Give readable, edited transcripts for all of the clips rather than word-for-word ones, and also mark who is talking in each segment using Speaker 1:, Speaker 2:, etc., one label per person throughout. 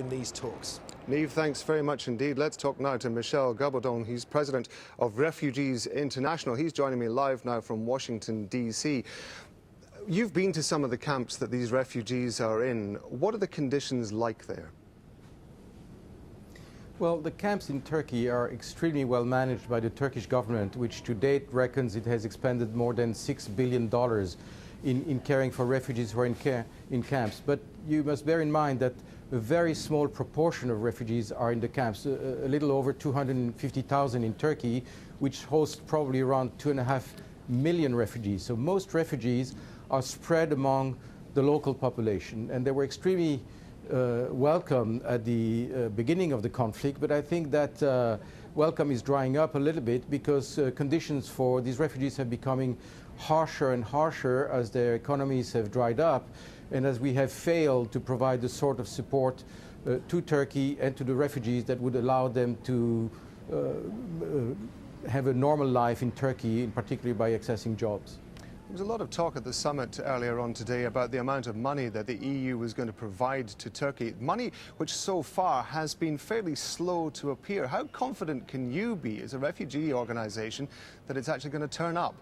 Speaker 1: in these talks.
Speaker 2: Niamh, thanks very much indeed. Let's talk now to Michel Gabaudan. He's president of Refugees International. He's joining me live now from Washington, D.C. You've been to some of the camps that these refugees are in. What are the conditions like there?
Speaker 3: Well, the camps in Turkey are extremely well managed by the Turkish government, which to date reckons it has expended more than $6 billion in caring for refugees who are in camps. But you must bear in mind that a very small proportion of refugees are in the camps, a little over 250,000 in Turkey, which hosts probably around 2.5 million refugees. So most refugees are spread among the local population, and they were extremely welcome at the beginning of the conflict, but I think that welcome is drying up a little bit because conditions for these refugees have becoming harsher and harsher as their economies have dried up, and as we have failed to provide the sort of support to Turkey and to the refugees that would allow them to have a normal life in Turkey, in particular by accessing jobs.
Speaker 2: There was a lot of talk at the summit earlier on today about the amount of money that the EU was going to provide to Turkey, money which so far has been fairly slow to appear. How confident can you be as a refugee organisation that it's actually going to turn up?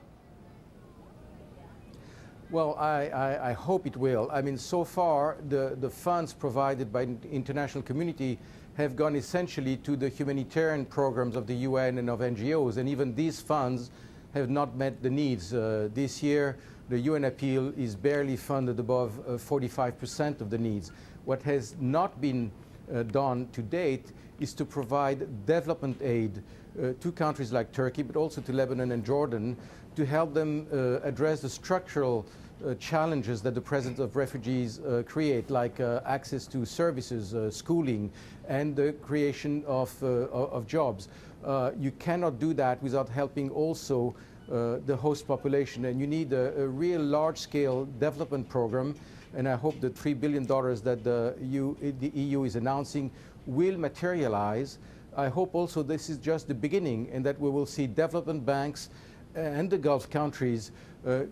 Speaker 3: Well, I hope it will. I mean, so far, the funds provided by the international community have gone essentially to the humanitarian programs of the UN and of NGOs, and even these funds have not met the needs. This year, the UN appeal is barely funded above 45% of the needs. What has not been done to date is to provide development aid to countries like Turkey, but also to Lebanon and Jordan, to help them address the structural challenges that the presence of refugees create, like access to services, schooling, and the creation of jobs. You cannot do that without helping also the host population, and you need a real large-scale development program, and I hope the $3 billion that the EU is announcing will materialize. I hope also this is just the beginning, and that we will see development banks and the Gulf countries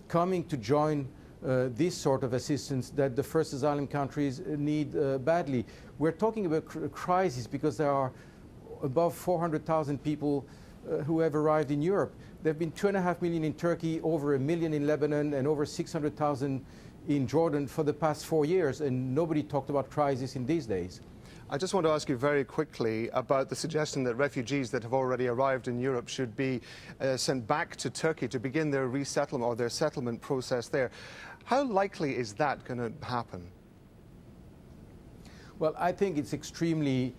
Speaker 3: coming to join this sort of assistance that the first asylum countries need badly. We're talking about a crisis because there are above 400,000 people who have arrived in Europe. There have been 2.5 million in Turkey, over 1 million in Lebanon, and over 600,000 in Jordan for the past 4 years, and nobody talked about crisis in these days.
Speaker 2: I just want to ask you very quickly about the suggestion that refugees that have already arrived in Europe should be sent back to Turkey to begin their resettlement or their settlement process there. How likely is that going to happen?
Speaker 3: Well, I think it's extremely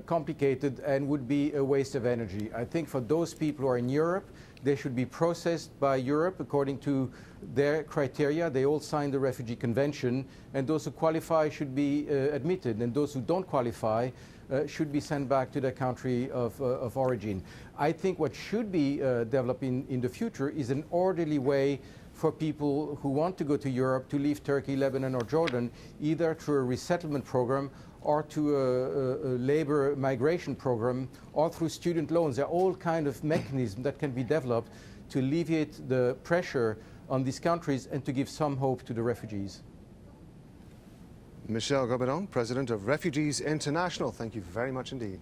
Speaker 3: complicated and would be a waste of energy. I think for those people who are in Europe, they should be processed by Europe according to their criteria. They all signed the Refugee Convention, and those who qualify should be admitted, and those who don't qualify should be sent back to their country of origin. I think what should be developed in the future is an orderly way for people who want to go to Europe to leave Turkey, Lebanon, or Jordan, either through a resettlement program or to a labor migration program, or through student loans. There are all kinds of mechanisms that can be developed to alleviate the pressure on these countries and to give some hope to the refugees.
Speaker 2: Michel Gabaudan, President of Refugees International, thank you very much indeed.